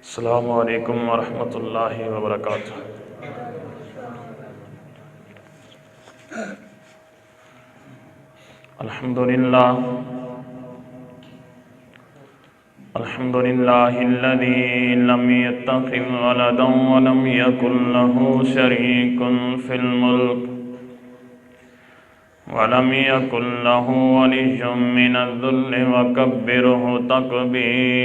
السلام علیکم ورحمۃ اللہ وبرکاتہ۔ الحمد للہ الذی لم يتخذ ولدا ولم يكن له شریک فی الملک ولم يكن له ولی من الذل وکبرہ تکبیرا۔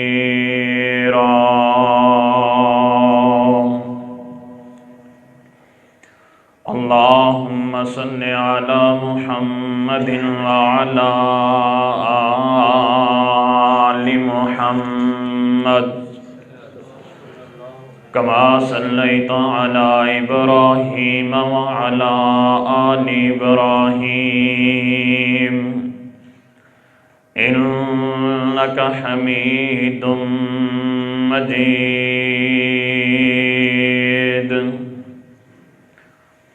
اللہم صل علی محمد وعلی آل محمد کما صلیت علی ابراہیم وعلی آل ابراہیم انک حمید مجید۔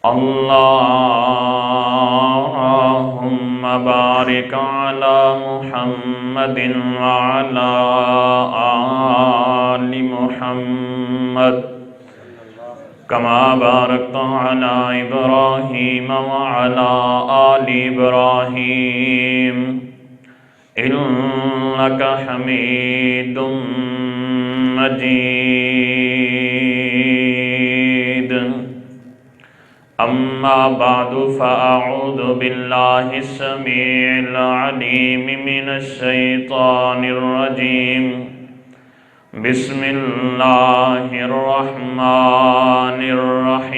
اللہم بارک علی محمد وعلی آل محمد کما بارکت علی ابراہیم وعلی آل ابراہیم انک حمید مجید۔ اما بعد فاعوذ باللہ السمیع العلیم من الشیطان الرجیم۔ بسم اللہ الرحمن الرحیم۔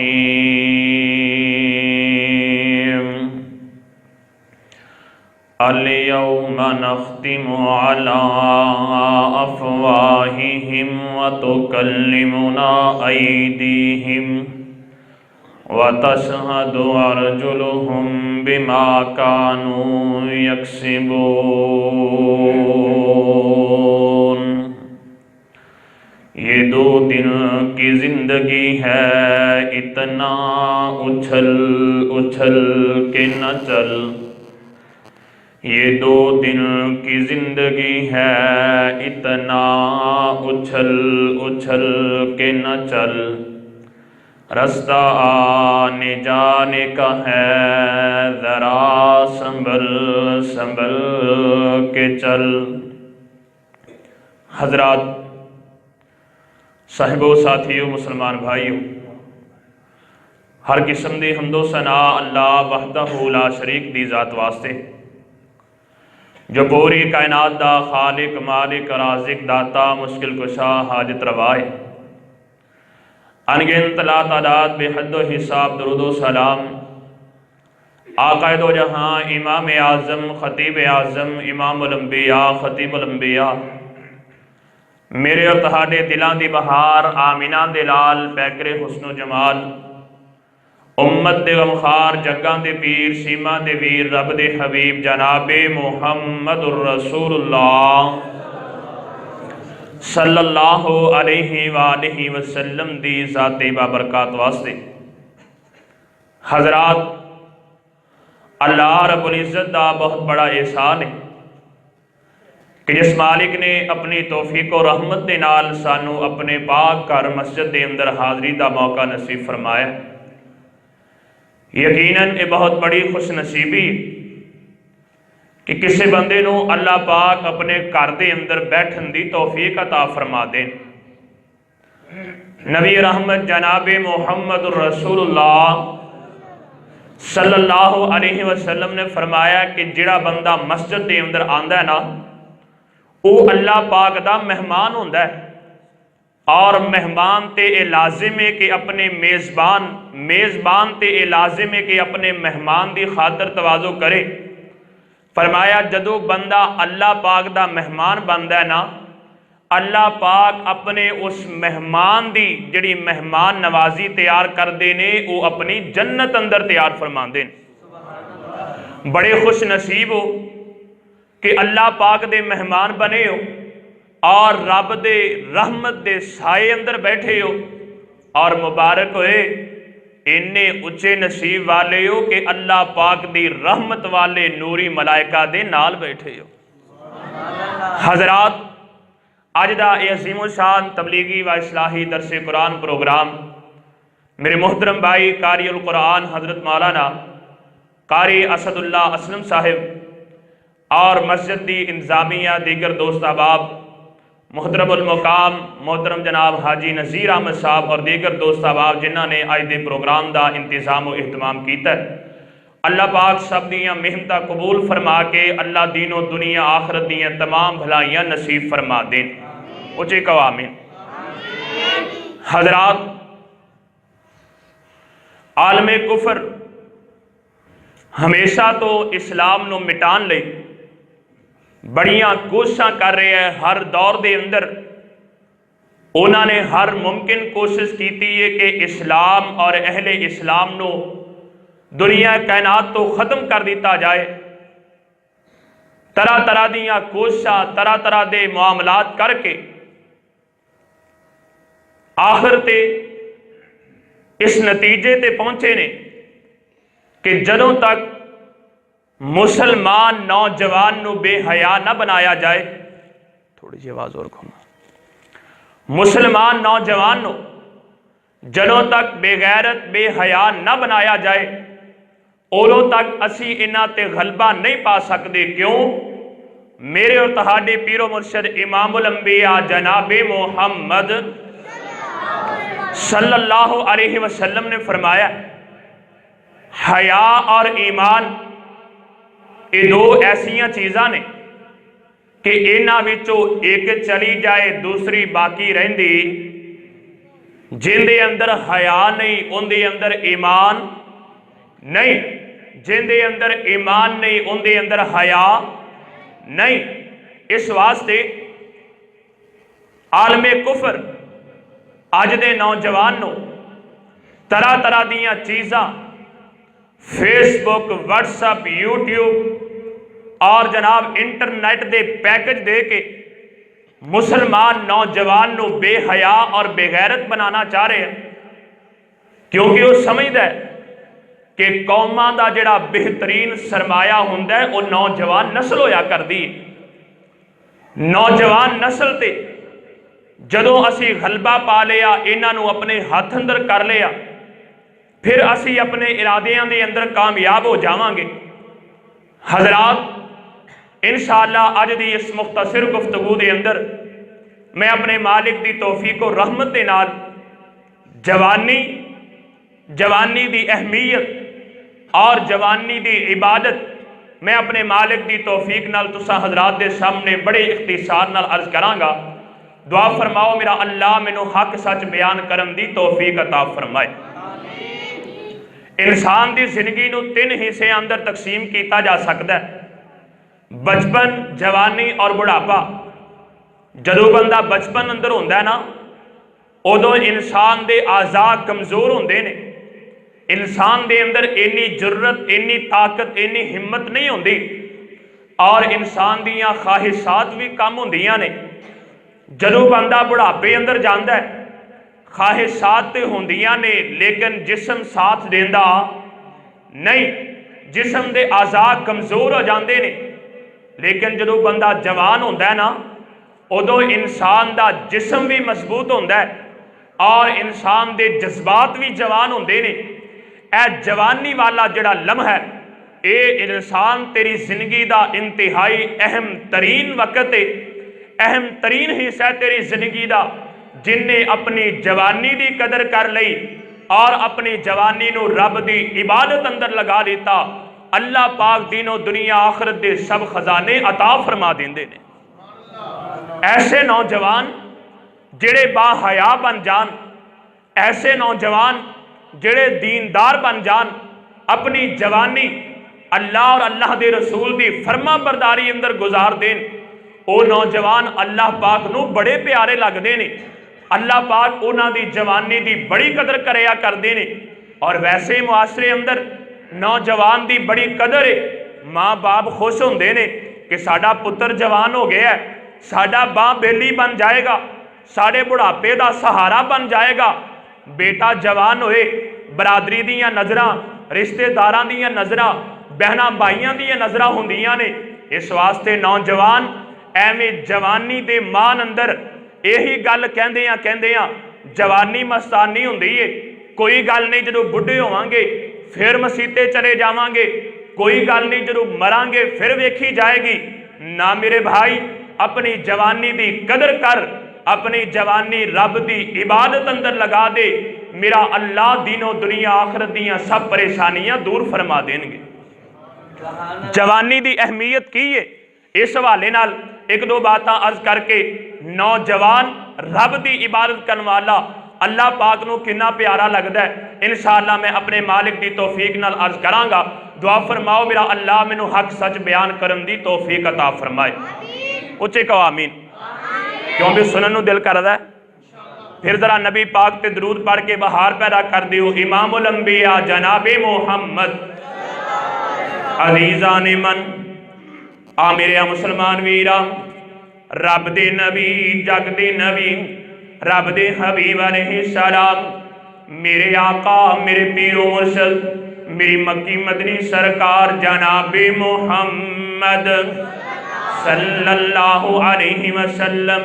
اليوم نختم على افواہہم وتکلمنا ایدیہم وَتَشْهَدُ أَرْجُلُهُمْ بِمَا كَانُوا يَكْسِبُونَ۔ یہ دو دن کی زندگی ہے، اتنا اچھل اچھل کے نہ چل۔ یہ دو دن کی زندگی ہے، اتنا اچھل اچھل کے نہ چل۔ رستہ آنے جانے کا ہے، ذرا سنبھل سنبھل کے چل۔ حضرات، صاحبو ساتھیو، مسلمان بھائیو، ہر قسم دی حمد و ثناء اللہ وحدہ لا شریک دی ذات واسطے، جو پوری کائنات دا خالق مالک رازق داتا مشکل کشا حاجت روا ہے۔ انگنت لا تعداد بے حد و حساب درود و سلام آقا دو جہاں امام اعظم خطیب اعظم امام الانبیاء خطیب الانبیاء میرے اور تہاڈے دلان دی بہار آمینہ دے لال پیکر حسن و جمال امت دے غمخار جگاں دے پیر سیما دے ویر رب دے حبیب جناب محمد الرسول اللہ صلی اللہ علیہ وآلہ وسلم دی ذات بابرکات واسطے۔ حضرات، اللہ رب العزت دا بہت بڑا احسان ہے کہ جس مالک نے اپنی توفیق و رحمت دے نال سانو اپنے پاک گھر مسجد دے اندر حاضری دا موقع نصیب فرمایا۔ یقیناً یہ بہت بڑی خوش نصیبی کہ کسی بندے نو اللہ پاک اپنے گھر دے اندر بیٹھن دی توفیق عطا فرما دیں۔ نبی رحمت جناب محمد الرسول اللہ صلی اللہ علیہ وسلم نے فرمایا کہ جڑا بندہ مسجد دے اندر آندا ہے نا، وہ اللہ پاک دا مہمان ہوندا ہے، اور مہمان تے اے لازم ہے کہ اپنے میزبان تے اے لازم ہے کہ اپنے مہمان دی خاطر تواضع کرے۔ فرمایا جدو بندہ اللہ پاک دا مہمان بندا ہے نا، اللہ پاک اپنے اس مہمان دی جڑی مہمان نوازی تیار کر دینے وہ اپنی جنت اندر تیار فرما دین۔ بڑے خوش نصیب ہو کہ اللہ پاک دے مہمان بنے ہو اور رب دے رحمت دے سائے اندر بیٹھے ہو، اور مبارک ہوئے انہیں اچھے نصیب والے ہو کہ اللہ پاک دی رحمت والے نوری ملائکہ دے نال بیٹھے ہو۔ حضرات، اج دا یہ عظیم الشان تبلیغی و اصلاحی درس قرآن پروگرام میرے محترم بھائی قاری القرآن حضرت مولانا قاری اسد اللہ اسلم صاحب اور مسجد دی انتظامیہ دیگر دوست احباب محترم المقام محترم جناب حاجی نذیر احمد صاحب اور دیگر دوست احباب جنہاں نے اج دے پروگرام دا انتظام و اہتمام کیتا ہے، اللہ پاک سب دیاں محنتاں قبول فرما کے اللہ دین و دنیا آخرت دیاں تمام بھلائیاں نصیب فرما دیں، اچھے کہو آمین۔ حضرات، عالم کفر ہمیشہ تو اسلام نو مٹان لئی بڑیاں کوششاں کر رہے ہیں، ہر دور دے اندر انہوں نے ہر ممکن کوشش کیتی ہے کہ اسلام اور اہل اسلام نو دنیا کائنات تو ختم کر دیتا جائے۔ طرح طرح دیاں کوششاں طرح طرح دے معاملات کر کے آخر تے اس نتیجے تے پہنچے نے کہ جدوں تک مسلمان نوجوان نو بے حیا نہ بنایا جائے، تھوڑی جی آواز اور کھونا، مسلمان نوجوان نو جدوں تک بے غیرت بے حیا نہ بنایا جائے اولوں تک اسی انہاں تے غلبہ نہیں پا سکتے۔ کیوں؟ میرے اور تہاڈے پیر و مرشد امام الانبیاء جناب محمد صلی اللہ علیہ وسلم نے فرمایا حیا اور ایمان یہ دو ایسیاں چیزاں نے کہ انہاں وچوں ایک چلی جائے دوسری باقی رہندی، جن دے اندر حیا نہیں ان دے اندر ایمان نہیں، جن دے اندر ایمان نہیں ان دے اندر حیا نہیں۔ اس واسطے عالم کفر اج دے نوجوان نو طرح طرح دیاں چیزاں فیس بک واٹس اپ یوٹیوب اور جناب انٹرنیٹ دے پیکج دے کے مسلمان نوجوان نو بے حیا اور بے غیرت بنانا چاہ رہے ہیں، کیونکہ وہ سمجھدا ہے کہ قوماں دا جڑا بہترین سرمایہ ہوندا ہے وہ نوجوان نسل ہویا کر دی۔ نوجوان نسل تے جدوں اسی غلبہ پا لیا، انہاں نو اپنے ہاتھ اندر کر لیا، پھر اسی اپنے ارادیاں دے اندر کامیاب ہو جاواں گے۔ حضرات، انشاءاللہ اج دی اس مختصر گفتگو دے اندر میں اپنے مالک دی توفیق و رحمت دے نال جوانی دی اہمیت اور جوانی دی عبادت میں اپنے مالک دی توفیق نال تساں حضرات دے سامنے بڑے اختصار نال عرض کراں گا۔ دعا فرماؤ میرا اللہ مینوں حق سچ بیان کرن دی توفیق عطا فرمائے۔ انسان دی زندگی نو تین حصے اندر تقسیم کیتا جا سکتا ہے، بچپن، جوانی اور بڑھاپا۔ جدوں بندہ بچپن اندر ہوندا ہے نا، ادوں انسان دے اعضاء کمزور ہوندے نے، انسان دے اندر اینی جرت اینی طاقت اینی ہمت نہیں ہوندی، اور انسان دیاں خواہشات بھی کم ہوندیاں نے۔ جدوں بندہ بڑھاپے اندر جاندا ہے، خواہشات تے ہوندیاں نے لیکن جسم ساتھ دیندا نہیں، جسم دے اعضاء کمزور ہو جاندے نے۔ لیکن جدوں بندہ جوان ہوندا ہے نا، ادوں انسان دا جسم بھی مضبوط ہوندا ہے اور انسان دے جذبات بھی جوان ہوندے نے۔ اے جوانی والا جڑا لمحہ ہے، اے انسان تیری زندگی دا انتہائی اہم ترین وقت ہے، اہم ترین حصہ ہے تیری زندگی دا، جن نے اپنی جوانی دی قدر کر لئی اور اپنی جوانی نو رب دی عبادت اندر لگا لیتا، اللہ پاک دین و دنیا آخرت دے سب خزانے عطا فرما دیندے نے۔ ایسے نوجوان جڑے با حیا بن جان، ایسے نوجوان جڑے دیندار بن جان، اپنی جوانی اللہ اور اللہ دے رسول دی فرما برداری اندر گزار دین، او نوجوان اللہ پاک نو بڑے پیارے لگ دے نے، اللہ پاک انہاں دی جوانی دی بڑی قدر کریا کر دے نے۔ اور ویسے معاشرے اندر نوجوان دی بڑی قدر ہے، ماں باپ خوش ہوندے نے کہ ساڈا پتر جوان ہو گیا ہے، ساڈا باں بیلی بن جائے گا، ساڈے بڑھاپے دا سہارا بن جائے گا۔ بیٹا جوان ہوئے، برادری دیاں نظراں، رشتہ داراں دیاں نظراں، بہناں بھائیاں دیاں نظراں ہوندیاں نے۔ اس واسطے نوجوان ایویں جوانی دے مان اندر یہی گل کہندے آ جوانی مستانی ہوندی ہے، کوئی گل نہیں جدوں بڈھے ہوواں گے پھر مسیتے چلے جاواں گے، کوئی گل نہیں جدوں مراں گے پھر ویکھی جائے گی۔ نہ میرے بھائی، اپنی جوانی دی قدر کر، اپنی جوانی رب دی عبادت اندر لگا دے، میرا اللہ دین و دنیا آخرت دیاں سب پریشانیاں دور فرما دیں گے۔ جوانی دی اہمیت کی ہے، اس حوالے نال ایک دو باتاں عرض کر کے، نوجوان رب دی عبادت کرن والا اللہ پاک نو کنا پیارا لگدا ہے، انشاءاللہ میں اپنے مالک دی توفیق نال عرض کراں گا۔ دعا فرماؤ میرا اللہ مینوں حق سچ بیان کرن دی توفیق عطا فرمائے، اچھے کہو آمین۔ کیوں بھی سنن نو دل کردا ہے؟ پھر ذرا نبی پاک تے درود پڑھ کے بہار پیدا کر دیو۔ امام الانبیاء جناب محمد عزیزان من، آ میرے مسلمان ویرا، رب دے نبی، جگ دے نبی، رب دے حبیب علیہ السلام، میرے آقا، میرے پیر و مرشد، میری مکی مدنی سرکار جناب محمد صلی اللہ علیہ وسلم،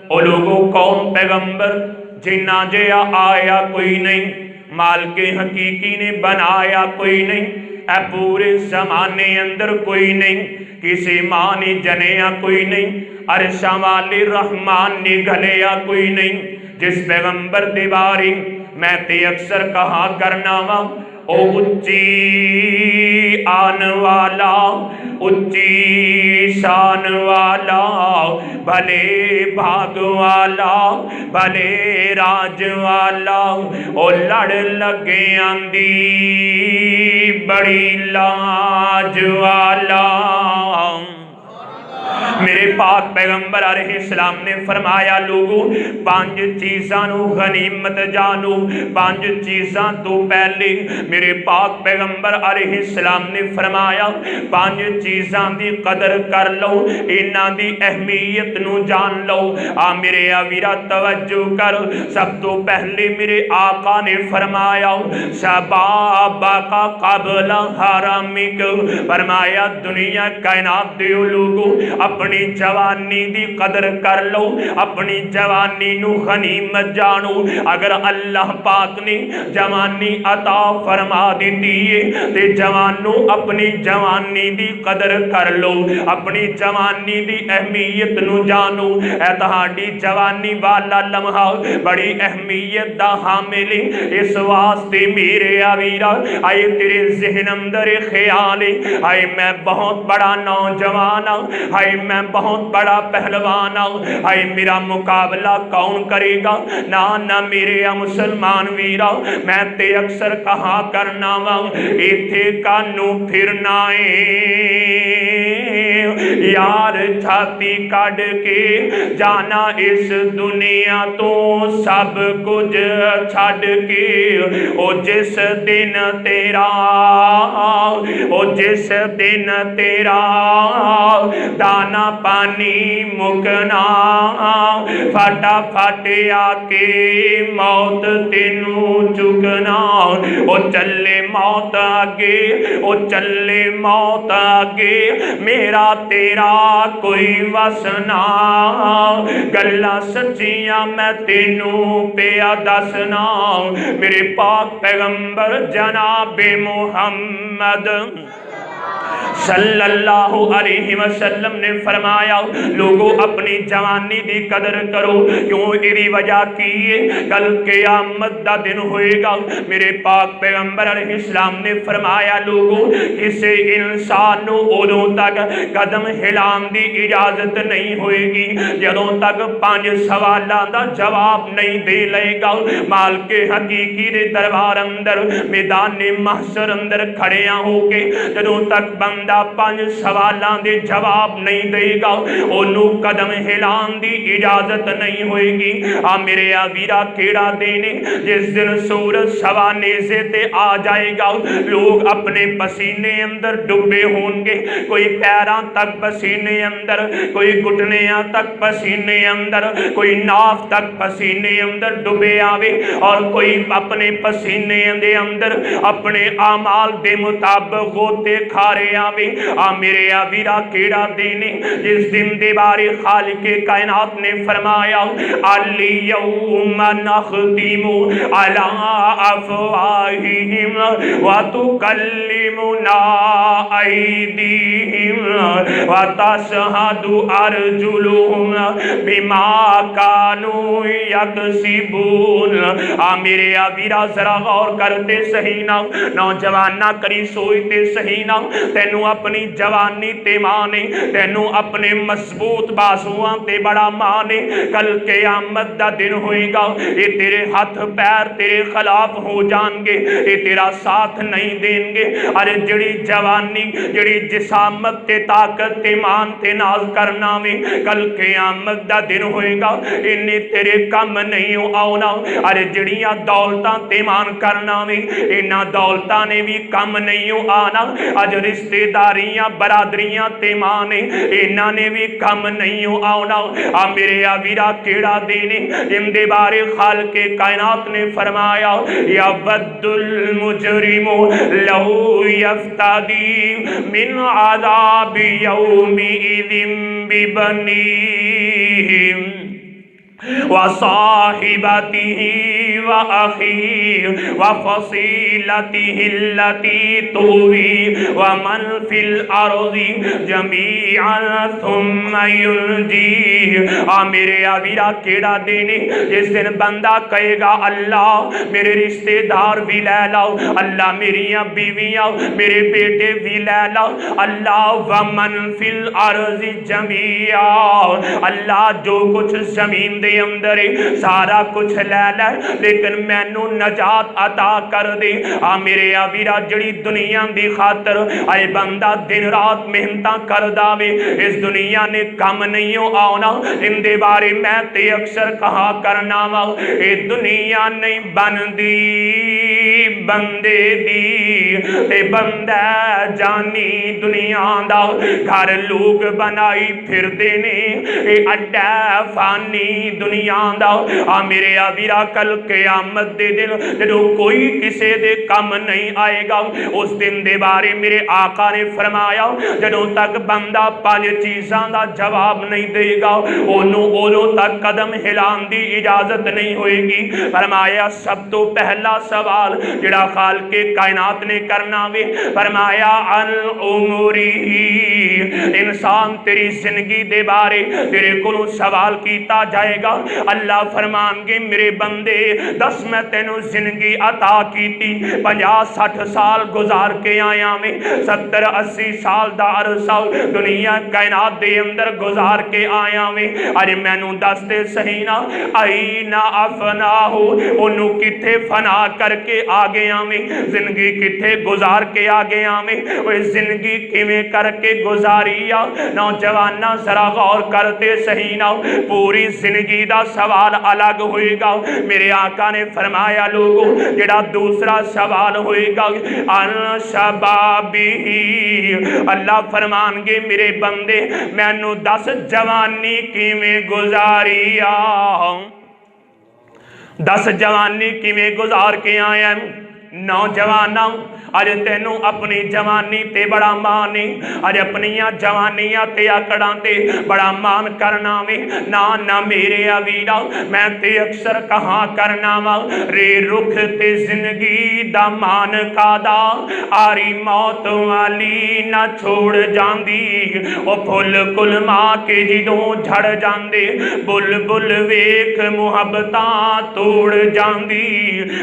او لوگوں کون پیغمبر جنہ جیا آیا کوئی نہیں، مالک حقیقی نے بنایا کوئی نہیں، اے پورے زمانے اندر کوئی نہیں، کسی ماں نے جنیا کوئی نہیں، عرشاں والے رحمان نے گھلیا کوئی نہیں، جس پیغمبر دے بارے میں تے اکثر کہا کرنا وا، او اچھی آن والا، اچھی شان والا، بھلے بھاگ والا، بھلے راج والا، او لڑ لگے آندی بڑی لاج والا۔ میرے پاک پیغمبر علیہ السلام نے فرمایا لوگوں پانچ چیزاں نو غنیمت جانو، پانچ چیزاں تو پہلے میرے پاک پیغمبر علیہ السلام نے فرمایا پانچ چیزاں دی قدر کر لو، انہاں دی اہمیت نو جان لو۔ آ میرے آویرہ توجہ کر، سب تو پہلے میرے آقا نے فرمایا شبابا قبل حرامک، فرمایا دنیا کائنات دیو لوگوں اپنی جوانی دی قدر کر لو، اپنی جوانی نو غنیمت جانو۔ اگر اللہ پاک نے جوانی عطا فرما دیتی ہے تے جوانو اپنی جوانی دی قدر کر لو، اپنی جوانی دی اہمیت نو جانو۔ اے تہاڈی جوانی والا لمحہ بڑی اہمیت دا حامل ہے، اس واسطے میرے آویرا آئے تیرے ذہن اندر خیال ہے آئے میں بہت بڑا نوجوان ہوں، آئے میں بہت بڑا پہلوان ہوں، آئے میرا مقابلہ کون کرے گا؟ نہ میرے مسلمان ویرا، میں تے اکثر کہا کرنا وا ایتھے کانو پھرنا یار چھاتی کڈ کے جانا اس دنیا تو سب کچھ چھڈ کے، او جس دن تیرا، او جس دن تیرا دانا پانی مکنا، پھٹا پھٹ آ کے موت تینوں چکنا، او چلے موت آگے، او چلے موت آگے، میرا تیرا کوئی وسنا، گلا سچیاں میں تینوں پیا دسنا۔ میرے پاک پیغمبر جناب محمد صلی اللہ علیہ وسلم نے فرمایا لوگوں اپنی جوانی دی قدر کرو، کیوں ایدی وجہ کیے کل قیامت دا دن ہوئے گا۔ میرے پاک پیغمبر علیہ السلام نے فرمایا لوگوں کسی انسان نو ادوں تک قدم ہلان دی اجازت نہیں ہوئے گی جدوں تک 5 سوالاں دا جواب نہیں دے لے گا۔ مالک حقیقی دے دربار اندر میدان محشر اندر کھڑیاں ہو کے جدوں تک بندہ 5 سوالاں دے جواب نہیں دے گا انہوں قدم ہلان دی اجازت نہیں ہوئے گی۔ آ میرے آویرہ کیڑا دینے جس دن سورج سوا نیزے تے آ جائے گا، لوگ اپنے پسینے اندر ڈبے ہوں گے، کوئی پیراں تک پسینے اندر، کوئی گھٹنیاں تک پسینے اندر، کوئی ناف تک پسینے اندر ڈبے آوے، اور کوئی اپنے پسینے دے اندر اپنے اعمال دے مطابق غوطے کھا سارے آوے میرے آویرا کیڑا دینے جس دن دے بارے خالق کائنات نے فرمایا الیوم نختم علی افواہہم وتکلمنا ایدیہم وتشہد ارجلہم بما کانوا یکسبون میرے آویرا ذرا غور کرتے صحیح نا نوجوانہ کری سوچتے صحیح نا تینوں اپنی جوانی تے مانے تینوں اپنے مضبوط بازواں تے بڑا مانے کل قیامت دا دن ہوئے گا یہ تیرے ہاتھ پیر تیرے خلاف ہو جان گے یہ تیرا ساتھ نہیں دیں گے ارے جڑی جوانی جڑی جسامت تے طاقت تے مان تے ناز کرنا میں کل قیامت دا دن ہوئے گا انہیں تیرے کم نہیں آنا ارے جڑیاں دولتاں تے مان کرنا میں انہاں دولتاں نے بھی کم نہیں آنا اج رشتے داریاں برادریاں تے مانے انہاں نے بھی کم نہیں آنا میرے آویرا کیڑا دینے ان دے بارے خالق کائنات نے فرمایا یا ود المجرم لو یفتدی من عذاب یومئذ ببنیہ وصاحبته وأخيه وفصيلته التي تؤويه ومن في الأرض جميعا ثم ينجيه میرے آویرا کیڑا دینے جس دن بندہ کہے گا اللہ میرے رشتے دار بھی لے لاؤ اللہ میریاں بیویاں میرے بیٹے بھی لے لاؤ اللہ ومن فی الارض جميعا اللہ جو کچھ زمین دے اندر سارا کچھ لے لے لیکن مینوں نجات عطا کر دے میرے آویرا جڑی دنیا دی خاطر اے بندہ دن رات محنتاں کر داوے اس دنیا نے کم نہیں آنا ان دے بارے میں تے اکثر کہا کرنا وا اے دنیا نہیں بندی بندے دی تے بندہ جانی دنیا دا گھر لوگ بنائی پھر دینے اے اڈا فانی دنیا دا میرے آویرا کل قیامت دے دن جدو کوئی کسے دے کم نہیں آئے گا اس دن دے بارے میرے آقا نے فرمایا جدو تک بندہ پانچ چیزاں دا جواب نہیں دے گا اولو تک قدم ہلان دی اجازت نہیں ہوئے گی فرمایا سب تو پہلا سوال جڑا خالق کائنات نے کرنا وے فرمایا عن عمری انسان تیری زندگی دے بارے تیرے کو سوال کیتا جائے گا اللہ فرمان گے میرے بندے دس میں تینوں زندگی عطا کیتی 50-60 سال گزار کے آیا میں 70-80 سال دا عرصہ دنیا کائنات دے اندر گزار کے آیا میں ارے مینوں دستے صحیح نا اینا افنا ہو انہوں کتھے فنا کر کے آگیا میں زندگی کتھے گزار کے آگیا میں وہ زندگی کیویں کر کے گزاریا نوجوانہ ذرا غور کرتے صحیح نا پوری زندگی دا سوال الگ ہوئے گا میرے آقا نے فرمایا لوگوں جڑا دوسرا سوال ہوئے گا ان شبابی اللہ فرمان گے میرے بندے مینوں دس جوانی کیویں گزاریا دس جوانی کیویں گزار کے آیا نوجواناں اج تینوں اپنی جوانی تے بڑا مانے اج اپنیاں جوانیاں تے آکڑاں تے بڑا مان کرنا وے نہ میرے آویرا میں تے اکثر کہاں کرنا وا رے رخ تے زندگی دا مان کادا آری موت والی نہ چھوڑ جاندی او پھل کل ماں کے جدوں جھڑ جاندے بل بل ویکھ محبتاں توڑ جاندی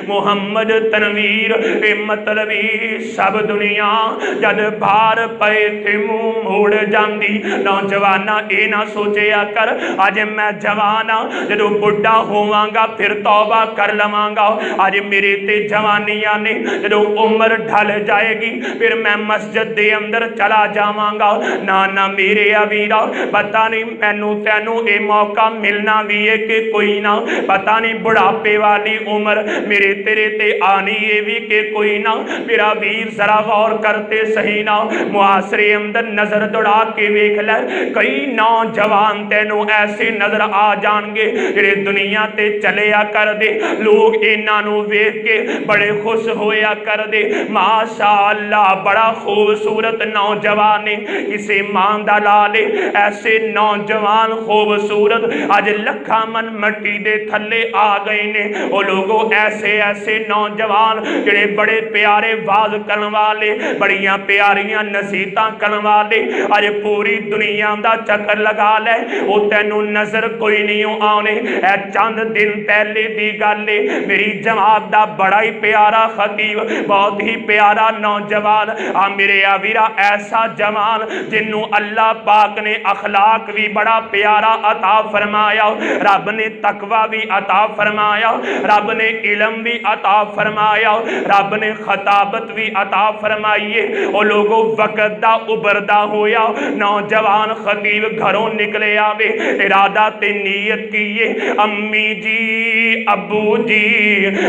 محمد تنویر اے مطلبی سب دنیا جد بھار پے تے منہ موڑ جاندی نوجوانہ اے نہ سوچیا کر آج میں جوانا جدو بڑھا ہواں گا پھر توبہ کر لواں گا آج میرے تے جوانیاں نے جدو عمر ڈھل جائے گی پھر میں مسجد دے اندر چلا جاواں گا نہ میرے آویرا پتہ نہیں مینوں تینوں اے موقع ملنا بھی ہے کہ کوئی نہ پتہ نہیں بڑھاپے والی عمر میرے تیرے تے آنی ہے بھی کہ کوئی نہ میرا ویر ذرا غور کرتے صحیح نہ معاشرے اندر نظر دوڑا کے ویکھ لے کئی نوجوان تینوں ایسے نظر آ جان گے جڑے دنیا تے چلیا کر دے لوگ انہاں نوں ویکھ کے بڑے خوش ہویا کر دے ماشاءاللہ بڑا خوبصورت نوجوان اسے مان دا لالے ایسے نوجوان خوبصورت اج لکھاں من مٹی دے تھلے آ گئے نے او لوگوں ایسے ایسے نوجوان جڑے بڑے پیارے واز کرن والے بڑیاں پیاریاں نصیحتاں کرن والے اج پوری دنیا دا چکر لگا لے او تینوں نظر کوئی نہیں آنے اے چند دن پہلے دی گل ہے میری جماعت دا بڑا ہی پیارا خطیب بہت ہی پیارا نوجوان میرے آویرا ایسا جوان جنوں اللہ پاک نے اخلاق بھی بڑا پیارا عطا فرمایا رب نے تقوی بھی عطا فرمایا رب نے علم بھی عطا فرمایا رب نے خطابت بھی عطا فرمائیے او لوگوں وقت دا ابردا ہویا نوجوان خطیب گھروں نکلے آوے ارادہ تے نیت کیے امی جی ابو جی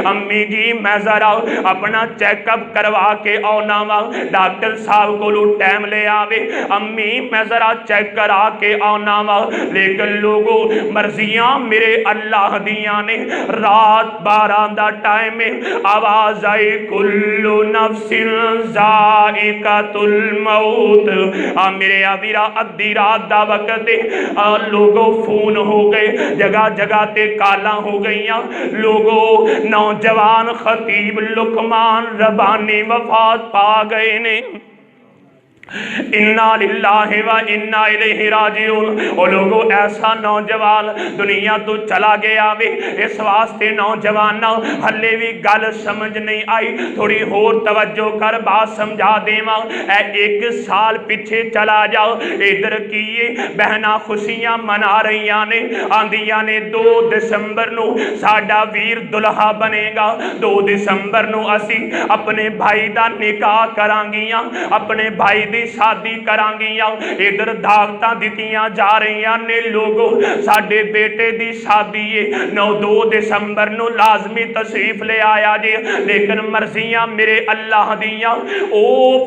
امی جی میں ذرا اپنا چیک اپ کروا کے آنا وا ڈاکٹر صاحب کو ٹائم لے آوے امی میں ذرا چیک کرا کے آنا وا لیکن لوگوں مرضیاں میرے اللہ دیاں نے رات 12 دا ٹائم آواز آئی کل نفس ذائقۃ الموت میرے آویرا ادھی رات دا وقت لوگوں فون ہو گئے جگہ جگہ تے کالاں ہو گئیاں لوگوں نوجوان خطیب لقمان ربانی وفات پا گئے نے انا للہ و انا الیہ راجعون او لوگوں ایسا نوجوان دنیا تو چلا گیا وے اس واسطے نوجوان ہلے بھی گل سمجھ نہیں آئی تھوڑی اور توجہ کر بات سمجھا دیواں اے 1 سال پیچھے چلا جاؤ ادھر کیے بہنا خوشیاں منا رہیاں نے آندیاں نے 2 دسمبر نو ساڈا ویر دلہا بنے گا 2 دسمبر نو اسی اپنے بھائی دا نکاح کرانگیاں اپنے بھائی دی شادی کرانگیاں ادھر دعوتاں دتیاں جا رہیاں نے لوگوں ساڈے بیٹے دی شادی ہے 2 دسمبر نو لازمی تشریف لے آیا جی لیکن مرضیاں میرے اللہ دیاں او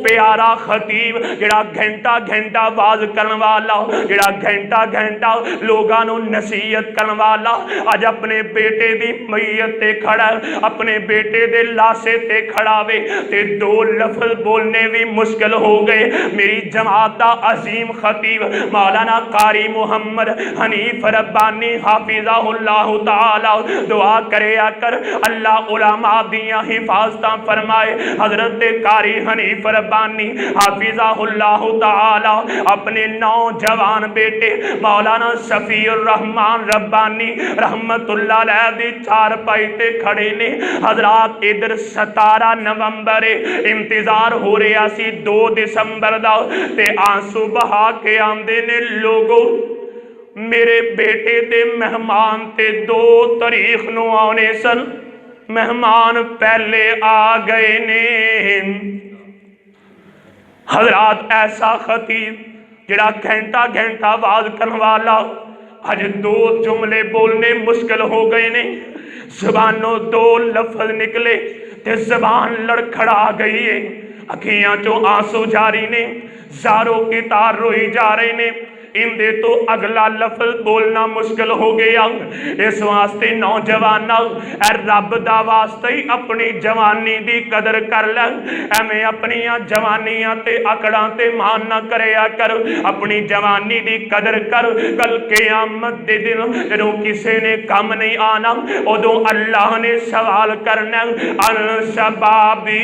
پیارا خطیب جڑا گھنٹہ گھنٹہ واز کرن والا جڑا گھنٹہ گھنٹہ لوگاں نو نصیحت کرن والا اج اپنے بیٹے دی میت تے کھڑا اپنے بیٹے دے لاشے تے کھڑا وے تے 2 لفظ بولنے بھی مشکل ہو گئے میری جماعت دا عظیم خطیب مولانا قاری محمد حنیف ربانی حافظہ اللہ تعالی دعا کرے کر اللہ علماء دیاں حفاظتاں فرمائے حضرت قاری حنیف ربانی حافظہ اللہ تعالی اپنے نوجوان بیٹے مولانا شفیع الرحمن ربانی رحمت اللہ علیہ دی 4 پائی تے کھڑے نے حضرات ادھر 17 نومبر انتظار ہو رہا سی 2 دسمبر تے آنسو بہا کے آندے نے لوگوں میرے بیٹے دے مہمان تے 2 تاریخ نو آنے سن مہمان پہلے آ گئے نے حضرات ایسا خطیب جڑا گھنٹہ گھنٹہ واز کرن والا اج 2 جملے بولنے مشکل ہو گئے نے زبانوں 2 لفظ نکلے تے زبان لڑکھڑا گئی ہے اکھیاں چو آنسو جاری نے زاروں کی تار روئی جا رہے نے ان دے تو اگلا لفظ بولنا مشکل ہو گیا اس واسطے نوجوان اے رب دا واسطے ہی اپنی جوانی دی قدر کر لے ایویں اپنی جوانیاں تے اکڑاں تے مان نہ کریا کر اپنی جوانی دی قدر کر کل قیامت دے دن جدوں کسے نے کم نہیں آنا ادوں اللہ نے سوال کرنا الشبابی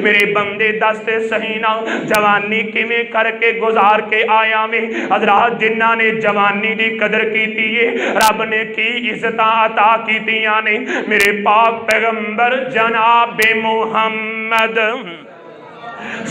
میرے بندے دستے سہینا جوانی کیویں کر کے گزار کے آیا میں حضرات جنہاں نے جوانی دی قدر کیتی ہے رب نے کی عزتاں عطا کیتیاں نے میرے پاک پیغمبر جناب محمد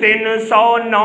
309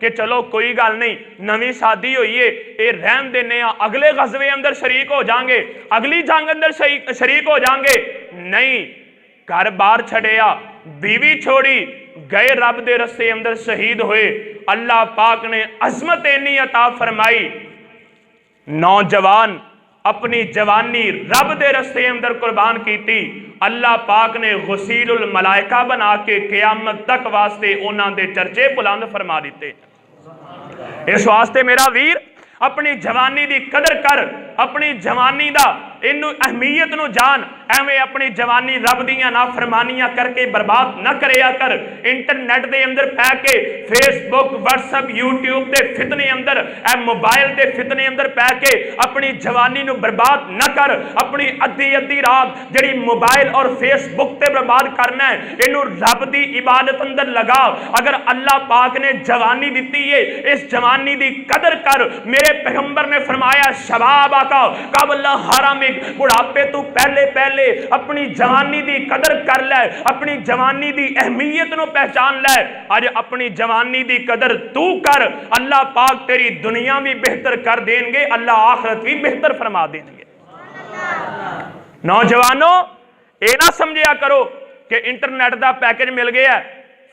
کہ چلو کوئی گل نہیں نویں شادی ہوئی ہے یہ رہن دینے اگلے غزوے اندر شریک ہو جائیں گے اگلی جنگ اندر شریک ہو جائیں گے، نہیں، گھر بار چھڑیا بیوی چھوڑی گئے رب دے رستے اندر شہید ہوئے۔ اللہ پاک نے عظمت اینی عطا فرمائی، نوجوان اپنی جوانی رب دے رستے اندر قربان کیتی، اللہ پاک نے غسیل الملائکہ بنا کے قیامت تک واسطے انہاں دے چرچے بلند فرما دیتے۔ اس واسطے میرا ویر اپنی جوانی دی قدر کر، اپنی جوانی دا انو اہمیت نو جان، ایویں اپنی جوانی رب دیاں نافرمانیاں کر کے برباد نہ کریا کر، انٹرنیٹ دے اندر پہ کے فیس بک واٹس ایپ یوٹیوب دے فتنے اندر اے موبائل دے فتنے اندر پہ کے اپنی جوانی نو برباد نہ کر۔ اپنی ادھی رات جڑی موبائل اور فیس بک تے برباد کرنا ہے انو رب دی عبادت اندر لگا۔ اگر اللہ پاک نے جوانی دیتی ہے اس جوانی دی قدر کر۔ میرے پیغمبر نے فرمایا شباب آقا قبل حرام، بڑھاپے تو پہلے اپنی جوانی دی قدر کر لے، اپنی جوانی دی اہمیت نو پہچان لے۔ آج اپنی جوانی دی قدر تو کر، اللہ پاک تیری دنیا بھی بہتر کر دیں گے، اللہ آخرت بھی بہتر فرما دیں گے۔ نوجوانوں اے نہ سمجھیا کرو کہ انٹرنیٹ دا پیکج مل گیا ہے،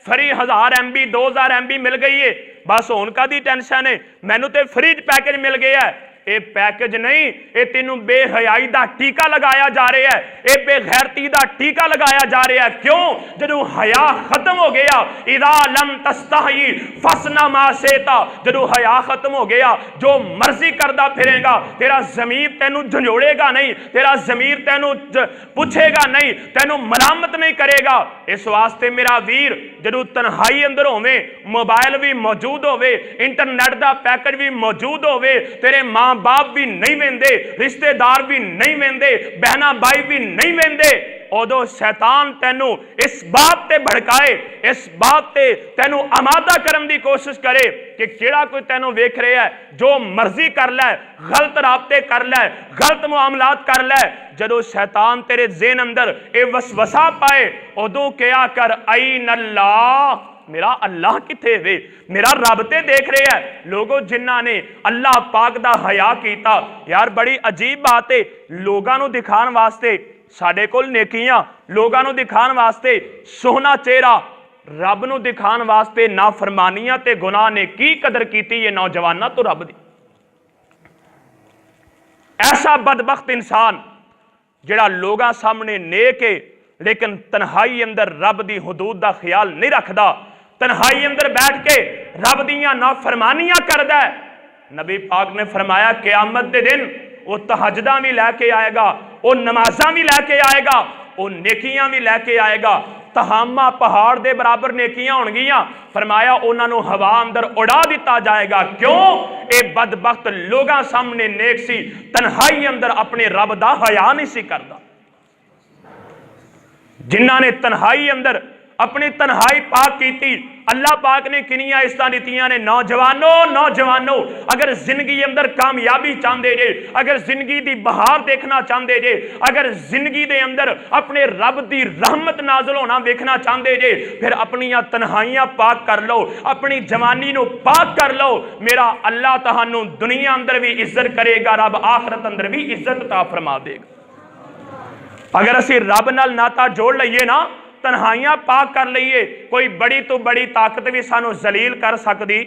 فری 1000 MB 2000 MB مل گئی ہے، بس ہون کا دی ٹینشن ہے، مینوں تے فری پیکج مل گیا ہے۔ اے پیکج نہیں، اے تینوں بے حیائی دا ٹیکہ لگایا جا رہا ہے، اے بے غیرتی دا ٹیکہ لگایا جا رہا ہے۔ کیوں؟ جدو حیا ختم ہو گیا، اذا لم تستحی فصنع ما شئت، جدو حیا ختم ہو گیا جو مرضی کردہ پھرے گا، تیرا ضمیر تینوں جھنجھوڑے گا نہیں، تیرا ضمیر تینوں پوچھے گا نہیں، تینوں ملامت نہیں کرے گا۔ اس واسطے میرا ویر جدو تنہائی اندر ہوئے، موبائل بھی موجود ہوئے، انٹرنیٹ دا پیکج بھی موجود ہوئے، تیرے ماں باپ بھی نہیں ویندے، رشتہ دار بھی نہیں ویندے، بہنا بھائی بھی نہیں ویندے، ادو شیطان تینوں اس بات تے بھڑکائے، اس بات تے تینوں آمادہ کرن دی کوشش کرے کہ کیڑا کوئی تینوں ویکھ رہے ہے جو مرضی کر لے، غلط رابطے کر لے، غلط معاملات کر لے۔ جدو شیطان تیرے ذہن اندر اے وسوسہ پائے ادو کیا کر، این اللہ، میرا اللہ کتے ہوئے، میرا رب تے دیکھ رہے ہیں۔ لوگوں جنہاں نے اللہ پاک دا حیا کیتا، یار بڑی عجیب بات ہے، لوگاں نو دکھان واسطے ساڈے کول نیکیاں، لوگاں نو دکھان واسطے سوہنا چہرہ، رب نو دکھان واسطے نافرمانیاں تے گناہ نے کی قدر کیتی یہ نوجواناں تو رب دی۔ ایسا بدبخت انسان جڑا لوگاں سامنے نیک ہے لیکن تنہائی اندر رب دی حدود دا خیال نہیں رکھدا، تنہائی اندر بیٹھ کے رب دیاں نافرمانیاں کردا ہے۔ نبی پاک نے فرمایا قیامت دے دن وہ تہجداں بھی لے کے آئے گا، وہ نمازاں بھی لے کے آئے گا، وہ نیکیاں بھی لے کے آئے گا، تہامہ پہاڑ دے برابر نیکیاں ہون گیاں، فرمایا انہاں نو ہوا اندر اڑا دیتا جائے گا۔ کیوں؟ اے بدبخت لوگاں سامنے نیک سی، تنہائی اندر اپنے رب دا حیا نہیں سی کردا۔ جنہاں نے تنہائی اندر اپنی تنہائی پاک کیتی، اللہ پاک نے کنیاں استاں دیتیاں نے۔ نوجوانوں اگر زندگی اندر کامیابی چاہندے جے، اگر زندگی دی بہار دیکھنا چاہندے جے، اگر زندگی دے اندر اپنے رب دی رحمت نازل ہونا دیکھنا چاہندے جے، پھر اپنیاں تنہائیاں پاک کر لو، اپنی جوانی نو پاک کر لو، میرا اللہ تہانوں دنیا اندر بھی عزت کرے گا، رب آخرت اندر بھی عزت عطا فرما دے گا۔ اگر اسی رب نال ناتا جوڑ لئیے نا، تنہائیاں پاک کر لئیے، کوئی بڑی تو بڑی طاقت بھی سانو ذلیل کر سکتی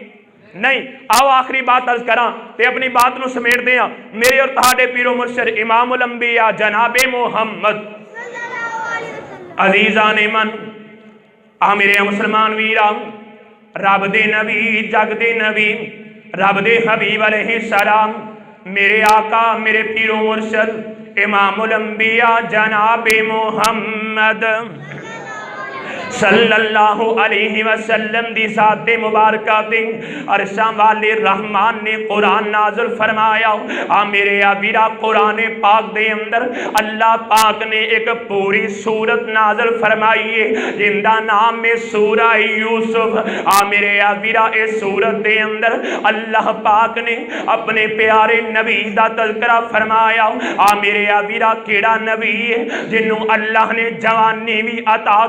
نہیں۔ آؤ آخری بات عرض کراں تے اپنی بات نو سمیٹ دیاں۔ میرے اور تہاڈے پیر و مرشد امام الانبیاء جناب محمد عزیزان من، میرے مسلمان ویران، رب دے نبی، جگ دے نبی، رب دے حبیب علیہ السلام، میرے آقا، میرے پیر و مرشد امام الانبیاء جناب محمد صلی اللہ علیہ وسلم دی ذات مبارکہ تے عرشاں والے رحمان نے قرآن نازل فرمایا۔ میرے آبیرہ قرآن پاک دے اندر اللہ پاک نے ایک پوری سورت نازل فرمائی ہے جن دا نام ہے سورہ یوسف۔ میرے آبیرہ اس سورت دے اندر اللہ پاک نے اپنے پیارے نبی دا تذکرہ فرمایا۔ میرے آبیرہ کیڑا نبی ہے جنہوں اللہ نے جوانی بھی عطا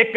1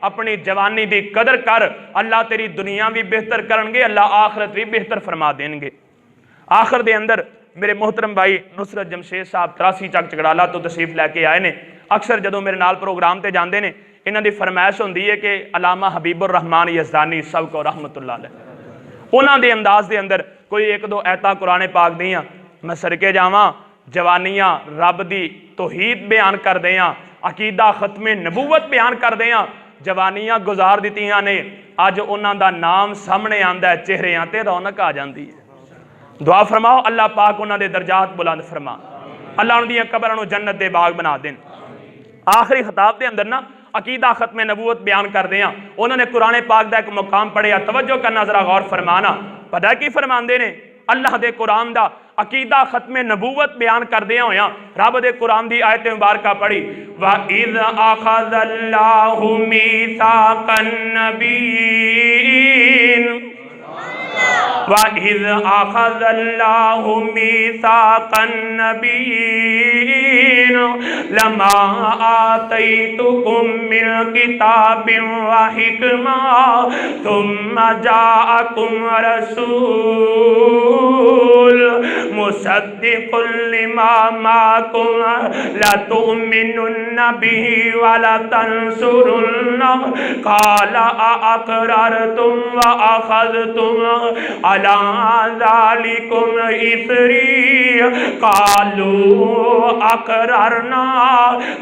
اپنی جوانی دی قدر کر، اللہ تیری دنیا بھی بہتر کرنگے، اللہ آخرت بھی بہتر فرما دیں گے۔ آخر دے اندر میرے محترم بھائی نصرت جمشید صاحب 83 چک چکڑالا تو تشریف لے کے آئے نے، اکثر جدوں میرے نال پروگرام تے جاندے نے انہاں دی فرمائش ہوندی ہے کہ علامہ حبیب الرحمان یزدانی سب کو رحمت اللہ علیہ، انہاں دے انداز دے اندر کوئی ایک دو ایتاں قرآن پاک دیاں میں سرکے جاواں، جوانیاں رب دی توحید بیان کر دیاں، عقیدہ ختم نبوت بیان کر دیاں، جوانیاں گزار دیتیاں نے، اج انہاں دا نام سامنے آندا ہے، چہریاں تے رونق آ جاندی ہے۔ دعا فرماؤ اللہ پاک انہاں دے درجات بلند فرما، اللہ انہاں دی قبراں نوں جنت دے باغ بنا دین۔ آخری خطاب دے اندر نا عقیدہ ختم نبوت بیان کر دیاں، انہوں نے قرآن پاک دا ایک مقام پڑھیا، توجہ کرنا ذرا غور فرمانا، پتہ کی فرماندے نے اللہ دے قرآن دا عقیدہ ختم نبوت بیان کر دیا ہویا، رب دے قرآن دی آیت مبارکہ پڑھی، وَإِذْ أَخَذَ اللَّهُ مِيثَاقَ النَّبِيِّينَ وَإِذْ أَخَذَ اللَّهُ مِيثَاقَ النَّبِيِّينَ لَمَا آتَيْتُكُم مِّن كِتَابٍ وَحِكْمَةٍ ثُمَّ جَاءَكُمْ رَسُولٌ مُصَدِّقٌ لِّمَا مَعَكُمْ لَتُؤْمِنُنَّ بِهِ وَلَتَنصُرُنَّهُ قَالَ أَأَقْرَرْتُمْ وَأَخَذْتُمْ عَلَى ذَلِكُمْ إِصْرِي قَالُوا أَقْرَرْنَا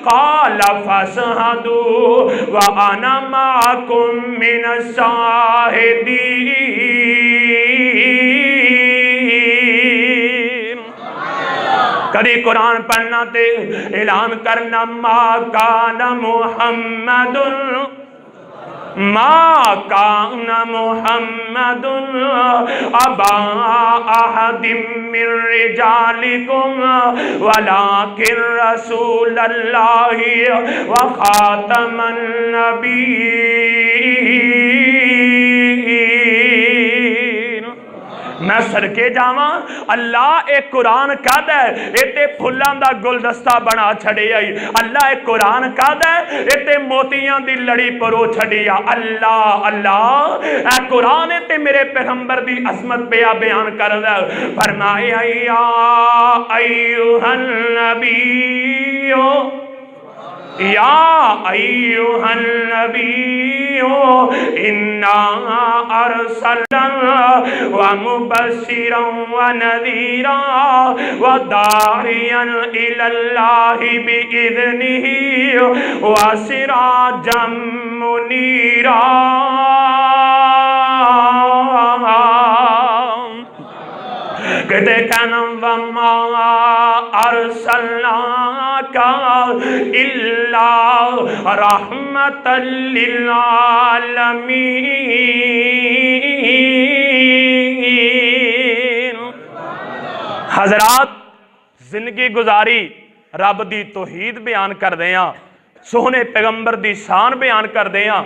قَالَ فَاشْهَدُوا وَأَنَا مَعَكُمْ مِنَ الشَّاهِدِينَ۔ کبھی قرآن پڑھنا تے اعلان کرنا، ما کان محمد ما کان محمد ابا احد من رجالکم ولکن رسول اللہ وخاتم النبیین۔ میں سرکے جاواں اللہ ایک قرآن کہدا ہے ایتے پھلاں دا گلدستہ بنا چھڑے آئی، اللہ ایک قرآن کہدا ہے ایتے موتیاں دی لڑی پرو چھڑی آ، اللہ اللہ اے قرآن تے میرے پیغمبر دی عظمت بیا بیان کردا ہے، فرمایا یا ایھا النبی یا ایھا النبی انا ارسلنا ومبشرا ونذیرا وداعیا الی اللہ باذنہ وسراجا منیرا۔ کہتے کہنا وما ارسلناک الا رحمتا للعالمین۔ حضرات زندگی گزاری رب دی توحید بیان کر دیاں، سونے پیغمبر دی شان بیان کر دیاں،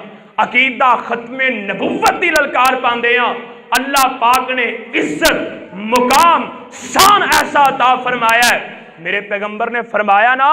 عقیدہ ختم نبوت دی للکار پاندیاں، اللہ پاک نے عزت مقام شان ایسا عطا فرمایا ہے۔ میرے پیغمبر نے فرمایا نا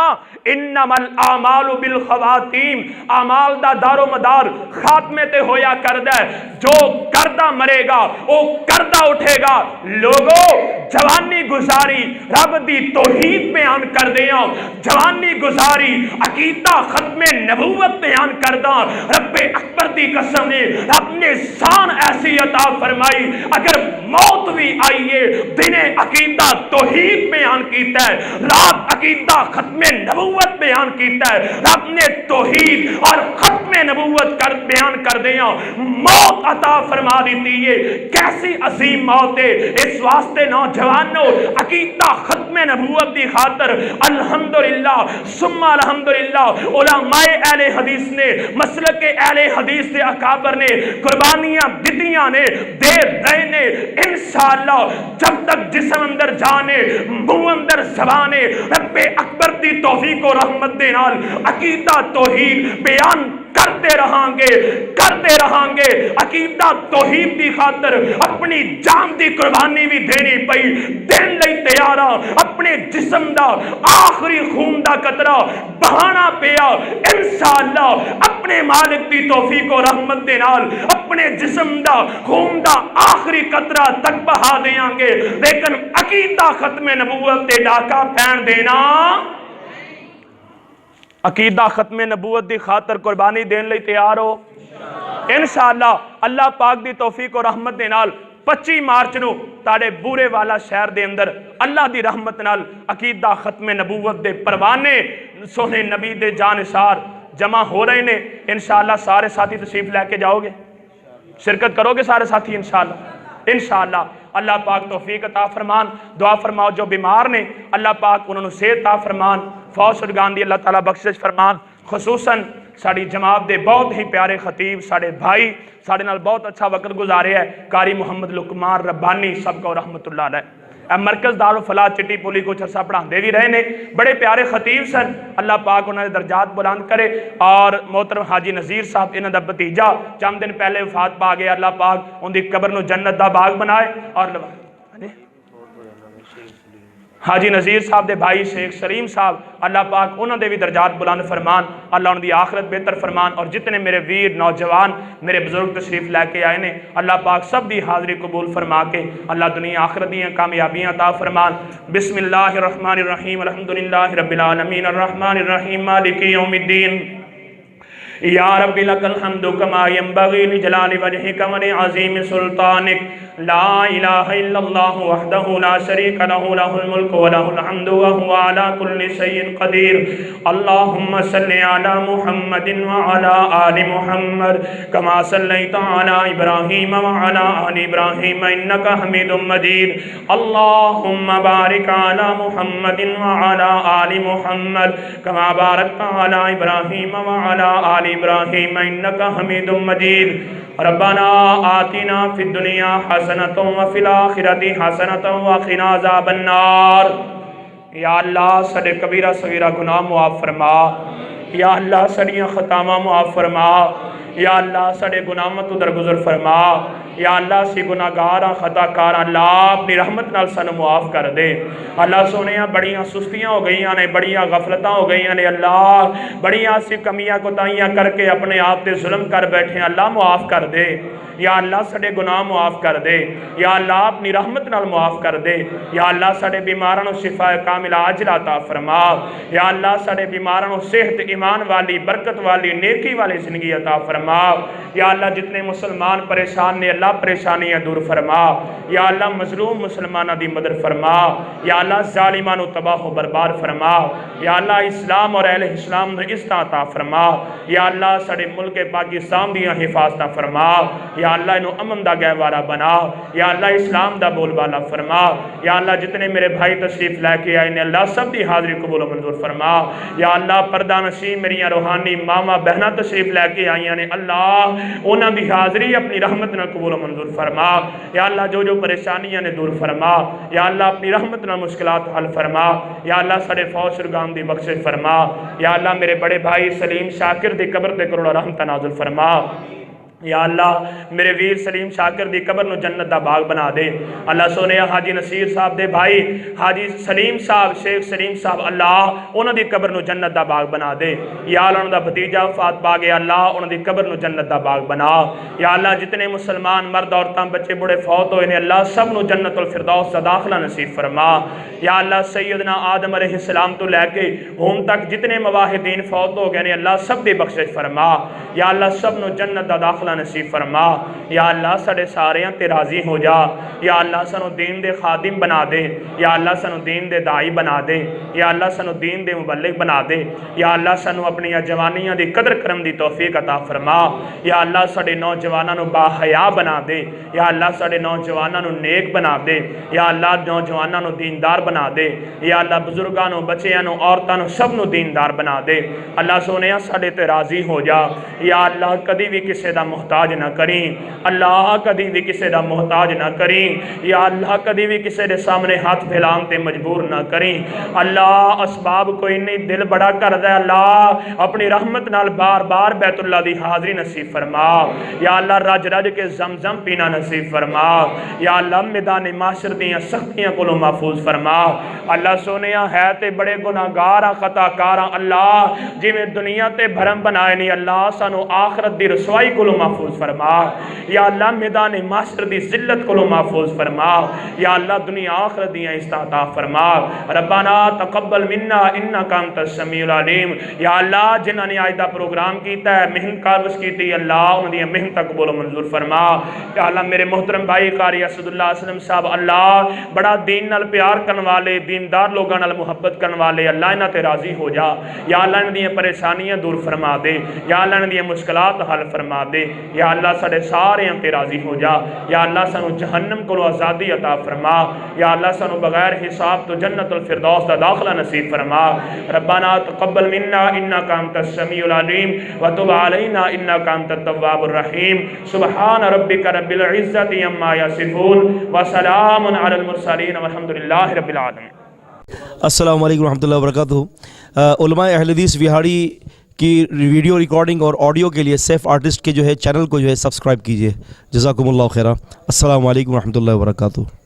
انما الاعمال بالخواتیم، اعمال دا دار و مدار خاتمے تے ہویا کردہ ہے، جو کردہ مرے گا وہ کردہ اٹھے گا۔ لوگو جوانی گزاری رب دی توحید بیان کر دیاں، جوانی گزاری عقیدہ ختم نبوت بیان کردہ، رب اکبر دی قسم نے رب نے شان ایسی عطا فرمائی، اگر موت بھی آئیے دن عقیدہ توحید بیان کیتا ہے، رات عقیدہ ختم نبوت بیان کیتا ہے، رب نے توحید اور ختم نبوت بیان کر دیا، موت عطا فرما دیتی ہے۔ کیسی عظیم موت ہے، اس واسطے نوجوانوں عقیدہ ختم نبوت دی خاطر الحمدللہ ثم الحمدللہ علماء اہل حدیث نے، مسلک اہل حدیث دے اکابر نے قربانیاں دتیاں نے، دے رہے نے، انشاءاللہ جب تک جسم اندر جانے منہ اندر زبانے رب اکبر دی توفیق و رحمت دے نال عقیدہ توحید بیان کرتے رہاں گے عقیدہ توحید دی خاطر اپنی جان دی قربانی بھی دینی پئی دین لئی تیار ہاں اپنے جسم دا آخری خون دا قطرہ بہانا پیا انشاءاللہ اپنے مالک دی توفیق و رحمت دے نال اپنے جسم دا خون دا آخری قطرہ تک بہا دیاں گے لیکن عقیدہ ختم نبوت تے ڈاکہ پھین دینا عقیدہ ختم نبوت دی خاطر قربانی دین لئی تیار ہو انشاءاللہ اللہ پاک دی توفیق و رحمت دے نال 25 مارچ نو تاڑے بورے والا شہر دے اندر اللہ دی رحمت نال عقیدہ ختم نبوت دے پروانے سونے نبی دے جانثار جمع ہو رہے نے انشاءاللہ سارے ساتھی تشریف لے کے جاؤ گے شرکت کرو گے سارے ساتھی انشاءاللہ اللہ پاک توفیق عطا فرمان دعا فرماؤ جو بیمار نے اللہ پاک انہوں نے صحت عطا فرمان فوت شدگان دی اللہ تعالیٰ بخشش فرمان خصوصاً ساڑی جماعت دے بہت ہی پیارے خطیب ساڑے بھائی ساڑے نال بہت اچھا وقت گزارے ہے قاری محمد لقمان ربانی سب کو رحمت اللہ علیہ مرکز دارالفلاح چٹی پولی کو عرصہ پڑھاندے بھی رہے نے بڑے پیارے خطیب سن اللہ پاک انہوں نے درجات بلند کرے اور محترم حاجی نذیر صاحب انہوں دا بھتیجا چند دن پہلے وفات پا گیا اللہ پاک ان دی قبر نو جنت دا باغ بنائے اور حاجی نذیر صاحب دے بھائی شیخ سلیم صاحب اللہ پاک انہوں دے بھی درجات بلند فرمان اللہ ان دی آخرت بہتر فرمان اور جتنے میرے ویر نوجوان میرے بزرگ تشریف لے کے آئے نے اللہ پاک سب دی حاضری قبول فرما کے اللہ دنیا آخرت دیاں کامیابیاں عطا فرمان بسم اللہ الرحمن الرحیم الحمدللہ رب العالمین الرحمن الرحیم مالک یوم الدین یا رب لک الحمد کما ینبغی لجلال وجہک ولعظیم سلطانک لا الہ الا اللہ وحدہ لا شریک لہ لہ الملک ولہ الحمد وہو علی کل شیء قدیر اللہم صلی علی محمد وعلی آل محمد کما صلیت علی ابراہیم وعلی آل ابراہیم انکا حمید مجید اللہم بارک علی محمد وعلی آل محمد کما بارکت علی ابراہیم وعلی آل ابراہیم انکا حمید مجید ربنا آتنا فی الدنیا حسنۃ وفی الآخرۃ حسنۃ وقنا عذاب النار یا اللہ سارے کبیرہ صغیرہ گناہ معاف فرما یا اللہ ساڑیاں خطامہ معاف فرما یا اللہ ساڑے گناہوں تو درگزر فرما یا اللہ سی گناہگاراں خطا کاراں اللہ اپنی رحمت نال سانو معاف کر دے اللہ سونیاں بڑیاں سستیاں ہو گئیاں نے بڑیاں غفلتاں ہو گئیاں نے اللہ بڑیاں سی کمیاں کوتاہیاں کر کے اپنے آپ تے ظلم کر بیٹھے اللہ معاف کر دے یا اللہ ساڑے گناہ معاف کر دے یا اللہ اپنی رحمت نال معاف کر دے یا اللہ ساڑے بیمارانو شفا کامل عاجل عطا فرما یا اللہ ساڑے بیمارانو صحت ایمان والی برکت والی نیکی والی زندگی عطا فرما یا اللہ جتنے مسلمان پریشان نے اللہ پریشانیاں دور فرما یا اللہ مظلوم مسلمانہ دی مدد فرما یا اللہ ظالمانو تباہ و برباد فرما یا اللہ اسلام اور اہل اسلام نے اصلاح عطا فرما یا اللہ ساڑے ملک پاکستان دیاں حفاظتہ فرما یا اللہ انہوں امن دا گہوارہ بنا یا اللہ اسلام دا بول بالا فرما یا اللہ جتنے میرے بھائی تشریف لے کے آئے نے اللہ سب دی حاضری قبول و منظور فرما یا اللہ پردہ نشین میریاں روحانی ماما بہنہ تشریف لے کے آئیاں نے اللہ انہاں دی حاضری اپنی رحمت نہ قبول و منظور فرما یا اللہ جو پریشانیاں نے دور فرما یا اللہ اپنی رحمت نہ مشکلات حل فرما یا اللہ سڑے فوج شرگام دی بخشش فرما یا اللہ میرے بڑے بھائی سلیم شاکر دی قبر دے کروڑا رحمت نازل فرما یا اللہ میرے ویر سلیم شاکر دی قبر نو جنت دا باغ بنا دے اللہ سونے حاجی نصیر صاحب دے بھائی حاجی سلیم صاحب شیخ سلیم صاحب اللہ انہوں دی قبر نو جنت دا باغ بنا دے یا اللہ انہوں دا بھتیجہ وفات پا گیا اللہ انہوں دی قبر نو جنت دا باغ بنا یا اللہ جتنے مسلمان مرد عورتاں بچے بڑے فوت ہوئے نے اللہ سب نو جنت الفردوس دا داخلہ نصیب فرما یا اللہ سیدنا آدم علیہ السلام تو لے کے ہون تک جتنے مواحدین فوت ہو گئے نے اللہ سب دی بخشش فرما یا اللہ سب نو جنت دا داخلہ نصیب فرما یا اللہ سڑے ساریاں تے راضی ہو جا یا اللہ سنو دین دے خادم بنا دے یا اللہ سنو دین دے دائی بنا دے یا اللہ سنو دین دے مبلغ بنا دے یا اللہ سنو اپنی جوانیاں دی قدر کرم دی توفیق عطا فرما یا اللہ سڑے نوجواناں نو با حیا بنا دے یا اللہ سڑے نوجواناں نو نیک بنا دے یا اللہ نوجواناں نو دیندار بنا دے یا اللہ بزرگاں نو بچیاں نو عورتاں نو سب نو دیندار بنا دے اللہ سونیاں سڑے تے راضی ہو جا یا اللہ کدی بھی کسے دا محتاج نہ کریں اللہ، کدی بھی کسے دا محتاج نہ کریں یا اللہ، کدی بھی کسے دے سامنے ہاتھ پھیلان تے مجبور نہ کریں اللہ۔ اسباب کوئی نہیں، دل بڑا کر دے اللہ، اپنی رحمت نال بار بار بیت اللہ دی حاضری نصیب فرما یا اللہ، رج رج کے زمزم پینا نصیب فرما یا اللہ، میدان معاشر دیاں سختیاں کو محفوظ فرما اللہ۔ سونیا ہے تے بڑے گناہگار خطا کاراں اللہ، جی میں دنیا تے بھرم بنائے نہیں اللہ، سانو آخرت دی رسوائی کو محفوظ فرما یا اللہ، میدان معاشر دی ذلت کو محفوظ فرما یا اللہ، دنیا آخرت دیاں استعطا فرما۔ ربنا تقبل منا انکا انت السمیع العلیم یا اللہ، جنہاں نے آج دا پروگرام کیتا ہے، محنت کارش کیتی اللہ، انہاں دی محنت قبول و منظور فرما یا اللہ۔ میرے محترم بھائی قاری اسد اللہ وسلم صاحب اللہ، بڑا دین نال پیار کرن والے، دیندار لوگاں نال محبت کرن والے اللہ، انہاں تے راضی ہو جا یا اللہ، انہاں دی پریشانیاں دور فرما دے یا اللہ، انہاں دی مشکلات حل فرما دے یا اللہ، ساڈے سارے تے راضی ہو جا یا اللہ، سانو جہنم کو آزادی عطا فرما یا اللہ، سانو بغیر حساب تو جنت الفردوس دا داخلہ نصیب فرما۔ ربنا تقبل منا انکا انت السمیع العلیم وتب علینا انکا انت التواب الرحیم۔ سبحان ربک رب العزت عما یصفون وسلام علی المرسلین والحمد للہ رب العالمین۔ السلام علیکم ورحمۃ اللہ وبرکاتہ۔ علماء اہل حدیث وہاڑی کی ویڈیو ریکارڈنگ اور آڈیو کے لیے سیف آرٹسٹ کے جو ہے چینل کو جو ہے سبسکرائب کیجیے۔ جزاکم اللہ خیرہ۔ السلام علیکم ورحمۃ اللہ وبرکاتہ۔